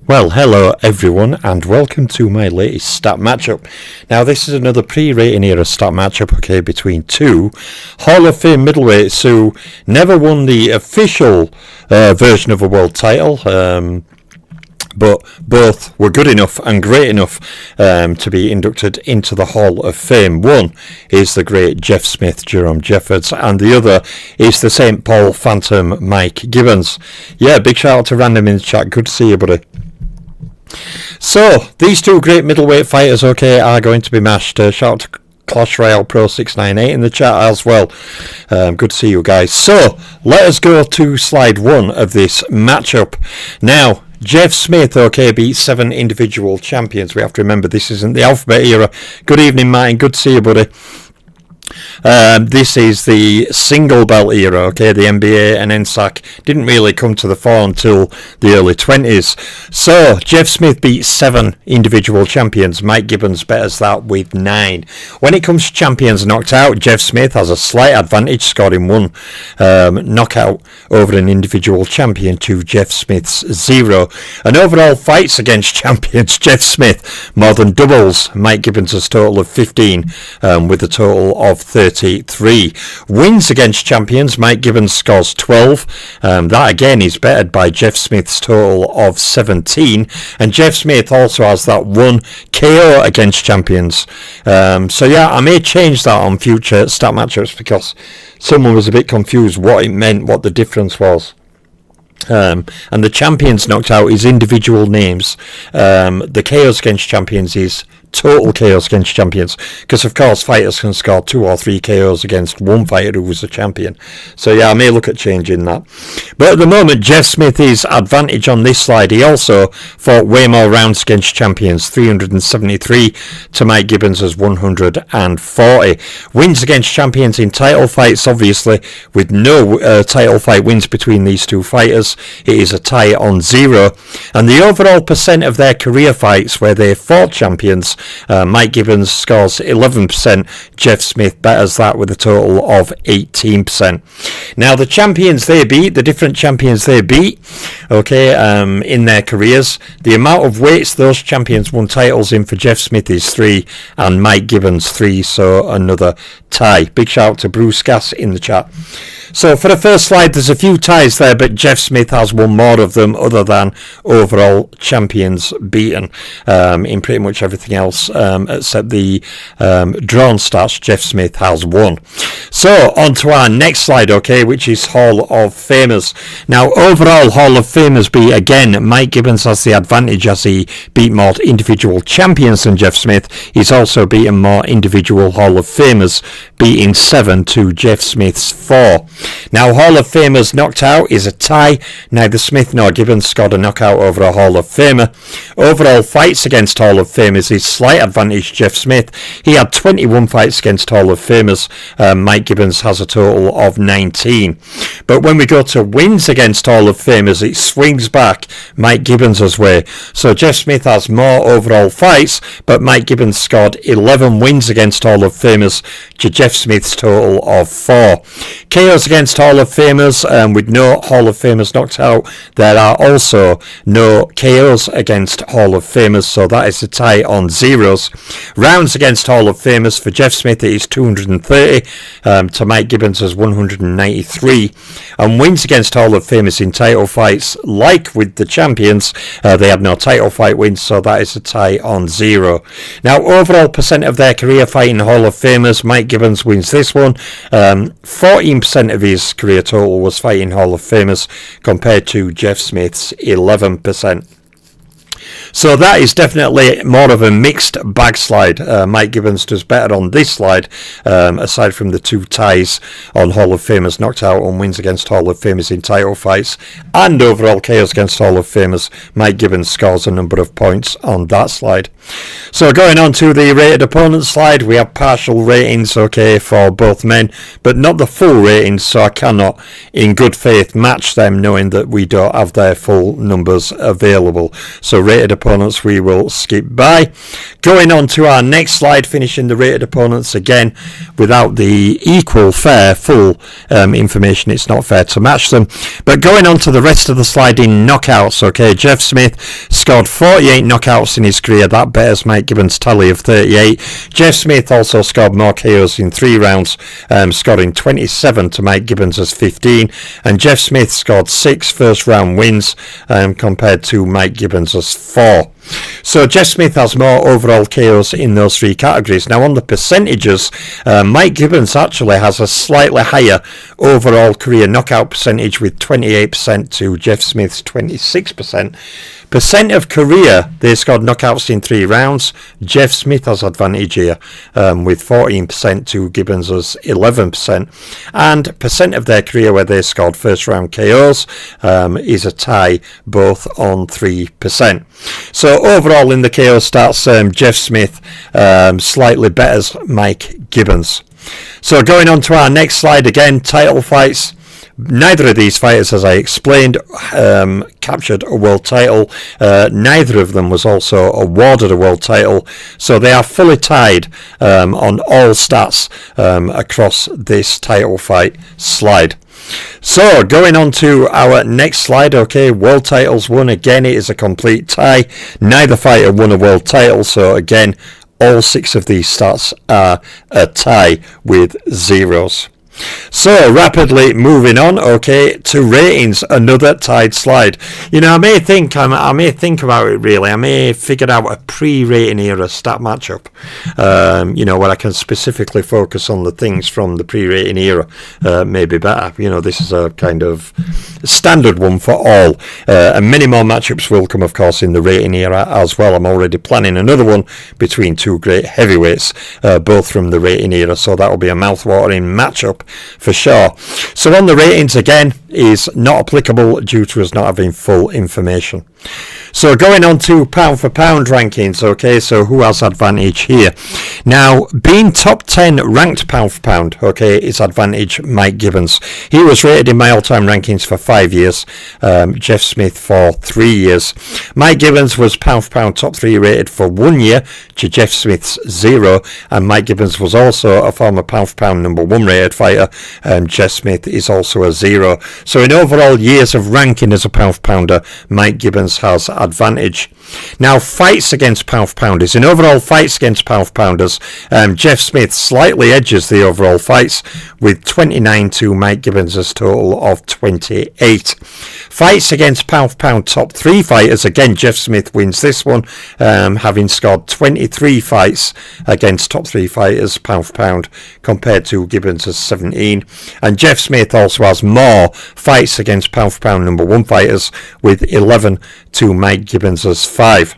Well, hello everyone, and welcome to my latest stat matchup. Now, this is another pre-rating era stat matchup, okay, between two Hall of Fame middleweights who never won the official version of a world title, but both were good enough and great enough to be inducted into the Hall of Fame. One is the great Jeff Smith, Jerome Jeffords, and the other is the St. Paul Phantom, Mike Gibbons. Yeah, big shout out to Random in the chat. Good to see you, buddy. So, these two great middleweight fighters, okay, are going to be matched. Shout out to Clash Royale Pro 698 in the chat as well. Good to see you guys. So, let us go to slide one of this matchup. Now, Jeff Smith, okay, beat 7 individual champions. We have to remember this isn't the alphabet era. Good evening, Martin. Good to see you, buddy. This is the single belt era, okay. The NBA and NSAC didn't really come to the fore until the early 20s. So Jeff Smith beat 7 individual champions. Mike Gibbons betters that with 9. When it comes to champions knocked out, Jeff Smith has a slight advantage, scoring 1 knockout over an individual champion to Jeff Smith's 0. And overall fights against champions, Jeff Smith more than doubles Mike Gibbons' total of 15, with a total of 33. Wins against champions, Mike Gibbons scores 12. That again is bettered by Jeff Smith's total of 17. And Jeff Smith also has that 1 KO against champions. So yeah, I may change that on future stat matchups because someone was a bit confused what it meant, what the difference was. And the champions knocked out is individual names. The KOs against champions is total KOs against champions, because of course fighters can score 2 or 3 KOs against one fighter who was a champion. So yeah, I may look at changing that. But at the moment, Jeff Smith is advantage on this slide. He also fought way more rounds against champions, 373 to Mike Gibbons' 140. Wins against champions in title fights, obviously, with no title fight wins between these two fighters. It is a tie on 0. And the overall percent of their career fights where they fought champions, Mike Gibbons scores 11%. Jeff Smith betters that with a total of 18%. Now, the champions they beat, the different champions they beat, okay, in their careers, the amount of weights those champions won titles in for Jeff Smith is 3 and Mike Gibbons 3, so another tie. Big shout out to Bruce Gass in the chat. So for the first slide, there's a few ties there, but Jeff Smith has won more of them other than overall champions beaten in pretty much everything else except the drawn stats. Jeff Smith has won. So on to our next slide, okay, which is Hall of Famers. Now, overall Hall of Famers beat again. Mike Gibbons has the advantage as he beat more individual champions than Jeff Smith. He's also beaten more individual Hall of Famers, beating 7 to Jeff Smith's 4. Now, Hall of Famers knocked out is a tie. Neither Smith nor Gibbons scored a knockout over a Hall of Famer. Overall fights against Hall of Famers is slight advantage Jeff Smith. He had 21 fights against Hall of Famers. Mike Gibbons has a total of 19. But when we go to wins against Hall of Famers, it swings back Mike Gibbons' way. So Jeff Smith has more overall fights, but Mike Gibbons scored 11 wins against Hall of Famers to Jeff Smith's total of 4. KOs against Hall of Famers, with no Hall of Famers knocked out. There are also no KOs against Hall of Famers, so that is a tie on 0s. Rounds against Hall of Famers for Jeff Smith, it is 230 to Mike Gibbons' 193. And wins against Hall of Famers in title fights, like with the champions, they had no title fight wins, so that is a tie on 0. Now, overall percent of their career fighting Hall of Famers, Mike Gibbons wins this one. 14% of his career total was fighting Hall of Famers compared to Jeff Smith's 11%. So that is definitely more of a mixed bag slide. Mike Gibbons does better on this slide, aside from the 2 ties on Hall of Famers knocked out and wins against Hall of Famers in title fights and overall KOs against Hall of Famers. Mike Gibbons scores a number of points on that slide. So going on to the rated opponent slide, we have partial ratings, okay, for both men, but not the full ratings, so I cannot in good faith match them knowing that we don't have their full numbers available. So rated opponents we will skip by. Going on to our next slide, finishing the rated opponents again without the equal, fair, full information. It's not fair to match them. But going on to the rest of the slide in knockouts, okay, Jeff Smith scored 48 knockouts in his career. That betters Mike Gibbons' tally of 38. Jeff Smith also scored more KOs in 3 rounds, scoring 27 to Mike Gibbons' 15. And Jeff Smith scored 6 first round wins compared to Mike Gibbons' 4. So Jeff Smith has more overall KOs in those 3 categories. Now on the percentages, Mike Gibbons actually has a slightly higher overall career knockout percentage with 28% to Jeff Smith's 26%. Percent of career, they scored knockouts in 3 rounds. Jeff Smith has advantage here with 14% to Gibbons' 11%. And percent of their career where they scored first round KOs is a tie, both on 3%. So overall in the KO stats, Jeff Smith slightly betters Mike Gibbons. So going on to our next slide again, title fights. Neither of these fighters, as I explained, captured a world title. Neither of them was also awarded a world title. So they are fully tied on all stats across this title fight slide. So going on to our next slide, okay, world titles won. Again, it is a complete tie. Neither fighter won a world title. So again, all 6 of these stats are a tie with zeros. So rapidly moving on, okay, to ratings, another tied slide. You know, I may think about it really. I may figure out a pre-rating era stat matchup, you know, where I can specifically focus on the things from the pre-rating era. Maybe better. You know, this is a kind of standard one for all. And many more matchups will come, of course, in the rating era as well. I'm already planning another one between 2 great heavyweights, both from the rating era. So that will be a mouth-watering matchup for sure. So on the ratings again is not applicable due to us not having full information. So going on to pound for pound rankings, okay, so who has advantage here? Now, being top 10 ranked pound for pound, okay, is advantage Mike Gibbons. He was rated in my all-time rankings for 5 years, Jeff Smith for 3 years. Mike Gibbons was pound for pound top 3 rated for 1 year to Jeff Smith's 0, and Mike Gibbons was also a former pound for pound number 1 rated fighter, Jeff Smith is also a 0. So in overall years of ranking as a pound for pounder, Mike Gibbons has advantage. Now, fights against pound for pounders. In overall fights against pound for pounders, Jeff Smith slightly edges the overall fights with 29 to Mike Gibbons' total of 28. Fights against pound for pound top 3 fighters, again Jeff Smith wins this one, having scored 23 fights against top 3 fighters pound for pound compared to Gibbons' 17. And Jeff Smith also has more fights against pound for pound number 1 fighters with 11 to Mike Gibbons' 5.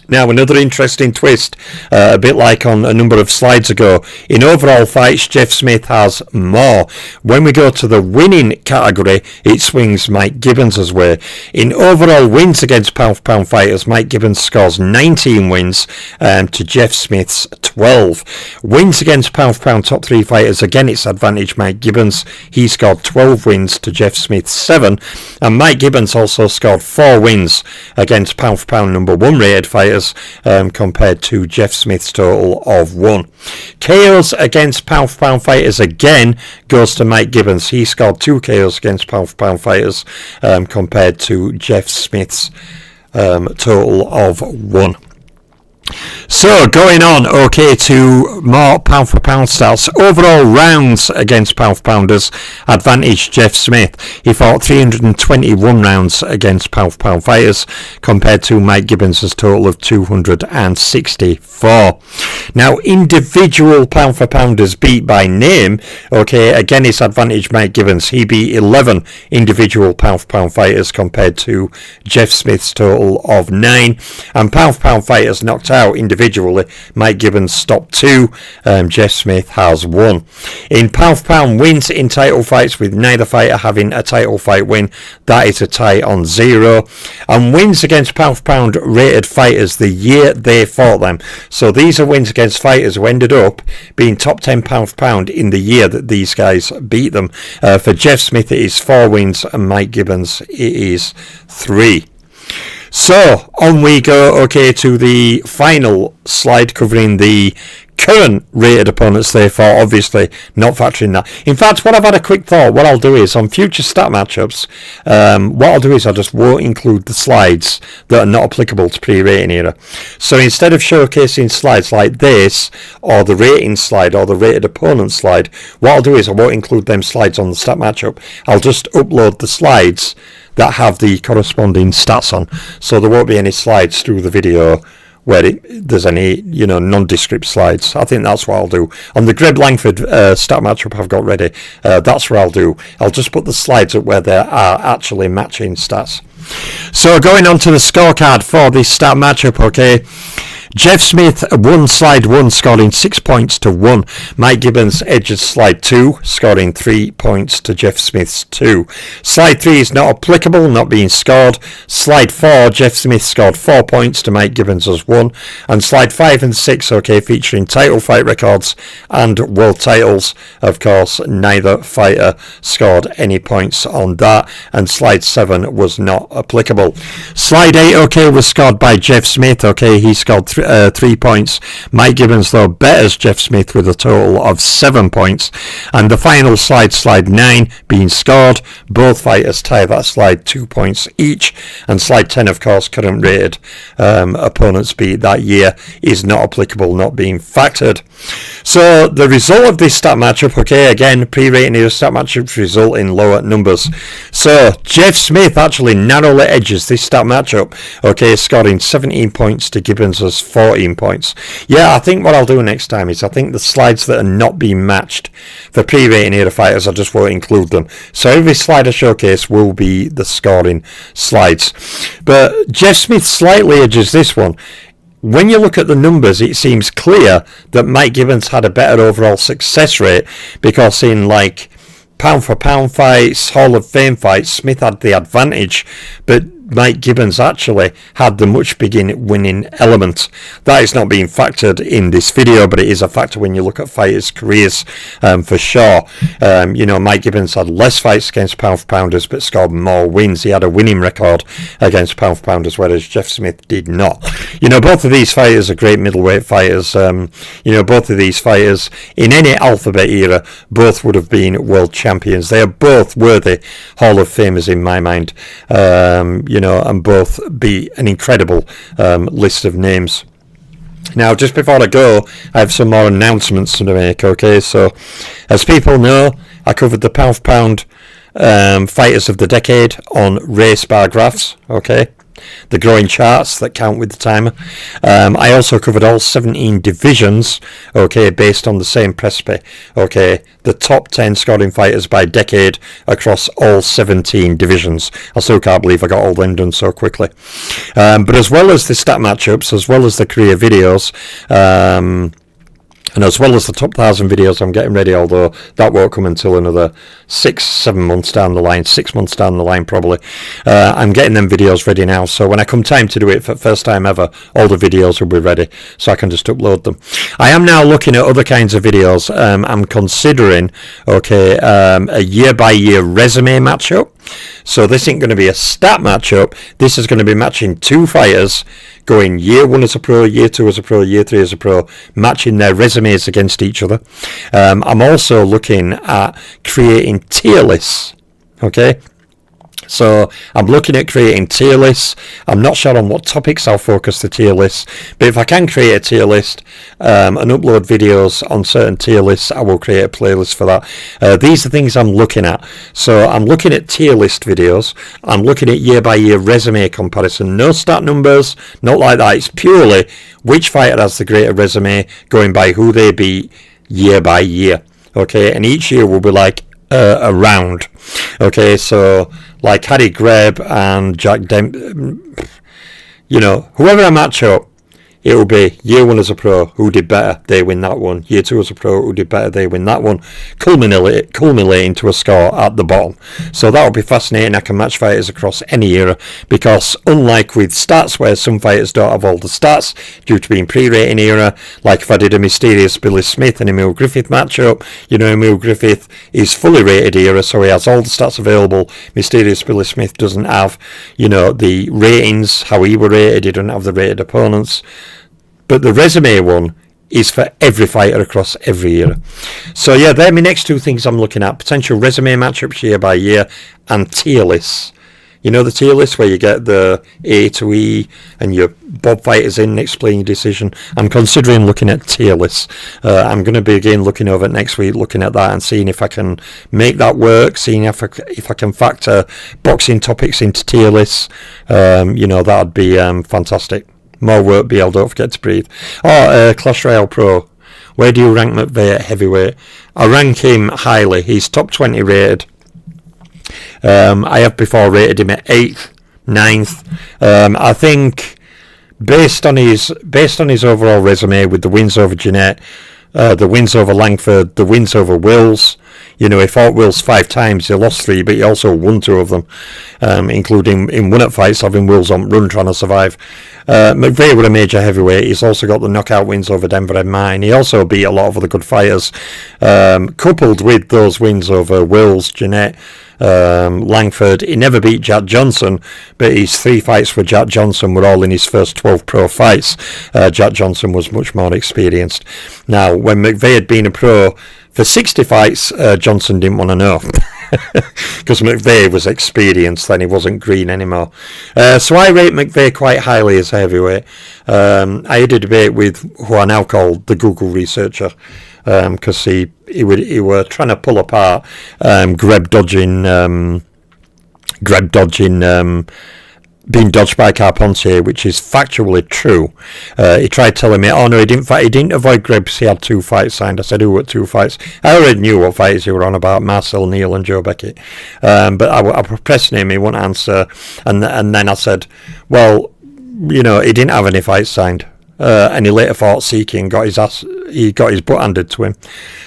Now, another interesting twist, a bit like on a number of slides ago. In overall fights, Jeff Smith has more. When we go to the winning category, it swings Mike Gibbons' way. In overall wins against pound for pound fighters, Mike Gibbons scores 19 wins to Jeff Smith's 12. Wins against pound for pound top 3 fighters, again it's advantage Mike Gibbons. He scored 12 wins to Jeff Smith's 7. And Mike Gibbons also scored 4 wins against pound for pound number 1 rated fighters, compared to Jeff Smith's total of 1. KOs against pound for pound fighters again goes to Mike Gibbons. He scored 2 KOs against pound for pound fighters compared to Jeff Smith's total of 1. So going on, okay, to more pound for pound stats. Overall rounds against pound for pounders, advantage Jeff Smith. He fought 321 rounds against pound for pound fighters compared to Mike Gibbons' total of 264. Now, individual pound for pounders beat by name, okay, again it's advantage Mike Gibbons. He beat 11 individual pound for pound fighters compared to Jeff Smith's total of 9. And pound for pound fighters knocked out individually, Mike Gibbons stopped 2, Jeff Smith has 1. In pound for pound wins in title fights, with neither fighter having a title fight win, that is a tie on 0. And wins against pound for pound rated fighters the year they fought them. So these are wins against fighters who ended up being top 10 pound for pound in the year that these guys beat them. For Jeff Smith it is 4 wins, and Mike Gibbons it is 3. So on we go, okay, to the final slide covering the current rated opponents, therefore obviously not factoring that. In fact, what I've had a quick thought, what I'll do is on future stat matchups, what I'll do is I just won't include the slides that are not applicable to pre-rating era. So instead of showcasing slides like this, or the rating slide, or the rated opponent slide, what I'll do is I won't include them slides on the stat matchup. I'll just upload the slides that have the corresponding stats on. So there won't be any slides through the video where there's any, nondescript slides. I think that's what I'll do. On the Greg Langford stat matchup I've got ready, that's what I'll do. I'll just put the slides up where there are actually matching stats. So going on to the scorecard for this stat matchup, okay. Jeff Smith won slide 1, scoring 6 points to 1. Mike Gibbons edges slide 2, scoring 3 points to Jeff Smith's 2. Slide 3 is not applicable, not being scored. Slide 4, Jeff Smith scored 4 points to Mike Gibbons' 1. And slide 5 and 6, okay, featuring title fight records and world titles. Of course, neither fighter scored any points on that. And slide 7 was not applicable. Slide 8, okay, was scored by Jeff Smith, okay, he scored 3 points. Mike Gibbons, though, betters Jeff Smith with a total of 7 points. And the final slide, slide 9, being scored. Both fighters tie that slide 2 points each. And slide 10, of course, current rated opponents beat that year, is not applicable, not being factored. So the result of this stat matchup, okay, again, pre-rating era stat matchups result in lower numbers. So Jeff Smith actually narrowly edges this stat matchup, okay, scoring 17 points to Gibbons' 14 points. Yeah, I think what I'll do next time is I think the slides that are not being matched for pre-rating era fighters, I just won't include them. So every slide I showcase will be the scoring slides. But Jeff Smith slightly edges this one. When you look at the numbers, it seems clear that Mike Gibbons had a better overall success rate, because in like pound for pound fights, Hall of Fame fights, Smith had the advantage, but Mike Gibbons actually had the much bigger winning element. That is not being factored in this video, but it is a factor when you look at fighters' careers, for sure. Mike Gibbons had less fights against pound for pounders, but scored more wins. He had a winning record against pound for pounders, whereas Jeff Smith did not. Both of these fighters are great middleweight fighters. Both of these fighters, in any alphabet era, both would have been world champions. They are both worthy Hall of Famers in my mind. And both be an incredible list of names. Now, just before I go, I have some more announcements to make, okay? So, as people know, I covered the pound for pound fighters of the decade on race bar graphs, okay? The growing charts that count with the timer. I also covered all 17 divisions, okay, based on the same precipice, okay, the top 10 scoring fighters by decade across all 17 divisions. I still can't believe I got all them done so quickly. But as well as the stat matchups, as well as the career videos, and as well as the top 1,000 videos I'm getting ready, although that won't come until another 6-7 months down the line, 6 months down the line probably. I'm getting them videos ready now, so when I come time to do it for the first time ever, all the videos will be ready, so I can just upload them. I am now looking at other kinds of videos. I'm considering, okay, a year-by-year resume matchup. So this ain't going to be a stat matchup. This is going to be matching two fighters going year 1 as a pro, year 2 as a pro, year 3 as a pro, matching their resumes against each other. I'm also looking at creating tier lists, okay? So I'm looking at creating tier lists. I'm not sure on what topics I'll focus the tier lists, but if I can create a tier list and upload videos on certain tier lists, I will create a playlist for that. These are things I'm looking at. So I'm looking at tier list videos. I'm looking at year by year resume comparison. No stat numbers, not like that. It's purely which fighter has the greater resume, going by who they beat year by year. Okay, and each year will be like a round. Okay, so like Harry Greb and Jack whoever I match up, It will be year 1 as a pro, who did better, they win that one. Year 2 as a pro, who did better, they win that one. Culminating to a score at the bottom. So that will be fascinating. I can match fighters across any era, because unlike with stats, where some fighters don't have all the stats due to being pre-rating era, like if I did a Mysterious Billy Smith and Emil Griffith matchup, Emil Griffith is fully rated era, so he has all the stats available. Mysterious Billy Smith doesn't have, the ratings, how he were rated. He doesn't have the rated opponents. But the resume one is for every fighter across every era. So yeah, they're my next 2 things I'm looking at. Potential resume matchups year by year, and tier lists. The tier list where you get the A to E and your Bob fighters in, explain your decision. I'm considering looking at tier lists. I'm going to be again looking over it next week, looking at that and seeing if I can make that work, seeing if I can factor boxing topics into tier lists. That would be fantastic. More work, BL, don't forget to breathe. Clash Royale Pro. Where do you rank McVeigh at heavyweight? I rank him highly. He's top 20 rated. I have before rated him at 8th, 9th. I think based on his overall resume, with the wins over Jeanette, the wins over Langford, the wins over Wills. He fought Wills 5 times. He lost 3, but he also won 2 of them, including in one-up fights, having Wills on run trying to survive. McVeigh was a major heavyweight. He's also got the knockout wins over Denver and Mine. He also beat a lot of other good fighters, coupled with those wins over Wills, Jeanette, Langford. He never beat Jack Johnson, but his 3 fights with Jack Johnson were all in his first 12 pro fights. Jack Johnson was much more experienced. Now, when McVeigh had been a pro for 60 fights, Johnson didn't want to know, because McVeigh was experienced, then he wasn't green anymore. So I rate McVeigh quite highly as a heavyweight. I had a debate with who I now call the Google researcher, because he were trying to pull apart Greb dodging being dodged by Carpentier, which is factually true. He tried telling me, oh no, he didn't avoid Greb because he had 2 fights signed. I said, who were 2 fights? I already knew what fights he were on about, Marcel Neal and Joe Beckett. But I pressed him, he wouldn't answer. And then I said, well, he didn't have any fights signed. And he later fought Siki and got his butt handed to him.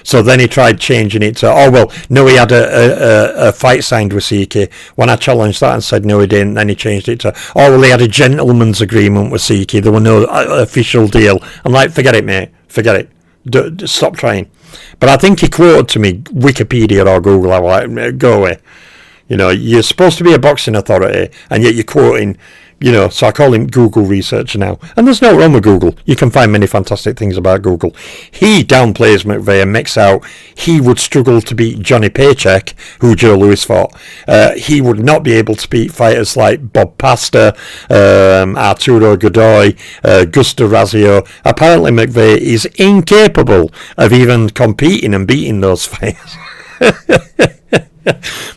So then he tried changing it to, no, he had a fight signed with Siki. When I challenged that and said no, he didn't, then he changed it to, he had a gentleman's agreement with Siki. There were no official deal. I'm like, forget it, mate. Forget it. Stop trying. But I think he quoted to me Wikipedia or Google. I'm like, go away. You're supposed to be a boxing authority, and yet you're quoting. So I call him Google researcher now. And there's no wrong with Google. You can find many fantastic things about Google. He downplays McVeigh and makes out he would struggle to beat Johnny Paycheck, who Joe Louis fought. He would not be able to beat fighters like Bob Pastor, Arturo Godoy, Gusto Razio. Apparently McVeigh is incapable of even competing and beating those fighters.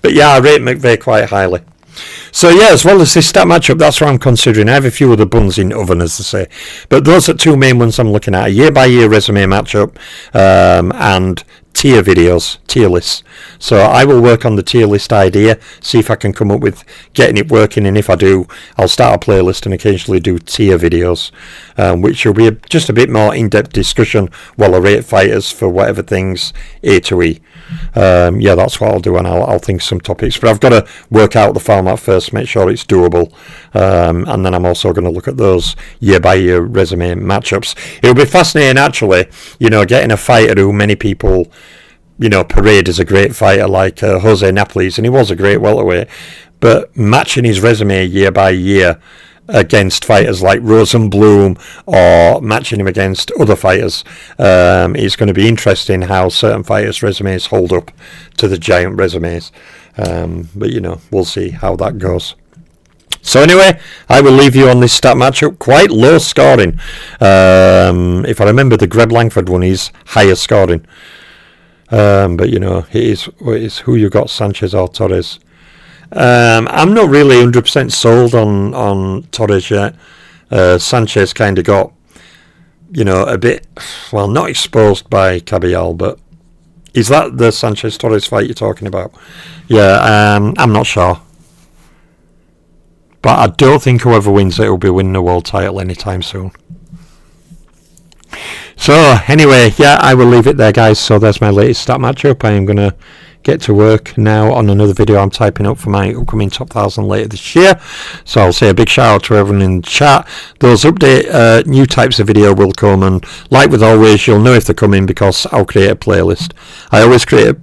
But yeah, I rate McVeigh quite highly. So yeah, as well as this stat matchup, that's what I'm considering. I have a few other buns in oven, as they say. But those are 2 main ones I'm looking at. A year-by-year resume matchup and tier videos, tier lists. So I will work on the tier list idea, see if I can come up with getting it working. And if I do, I'll start a playlist and occasionally do tier videos, which will be just a bit more in-depth discussion while I rate fighters for whatever things A to E. That's what I'll do, and I'll think some topics, but I've got to work out the format first, make sure it's doable, and then I'm also going to look at those year by year resume matchups. It'll be fascinating actually, getting a fighter who many people parade as a great fighter, like Jose Napoles, and he was a great welterweight, but matching his resume year by year against fighters like Rosenblum, or matching him against other fighters, it's going to be interesting how certain fighters' resumes hold up to the giant resumes. But we'll see how that goes. So anyway, I will leave you on this stat matchup. Quite low scoring. If I remember, the Greb Langford one is higher scoring. But it is who you got, Sanchez or Torres. I'm not really 100% sold on Torres yet. Sanchez kind of got, a bit, not exposed by Caballal, but is that the Sanchez-Torres fight you're talking about? Yeah, I'm not sure. But I don't think whoever wins it will be winning a world title anytime soon. So anyway, yeah, I will leave it there, guys. So there's my latest stat matchup. I am going to get to work now on another video I'm typing up for my upcoming top 1000 later this year. So I'll say a big shout out to everyone in the chat. Those update new types of video will come, and like with always, you'll know if they're coming because I'll create a playlist. I always create a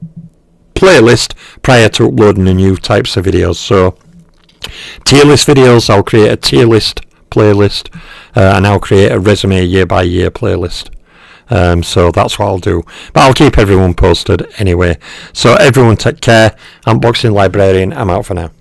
playlist prior to uploading the new types of videos. So tier list videos, I'll create a tier list playlist, and I'll create a resume year by year playlist. So that's what I'll do, but I'll keep everyone posted anyway. So everyone take care. I'm Boxing Librarian. I'm out for now.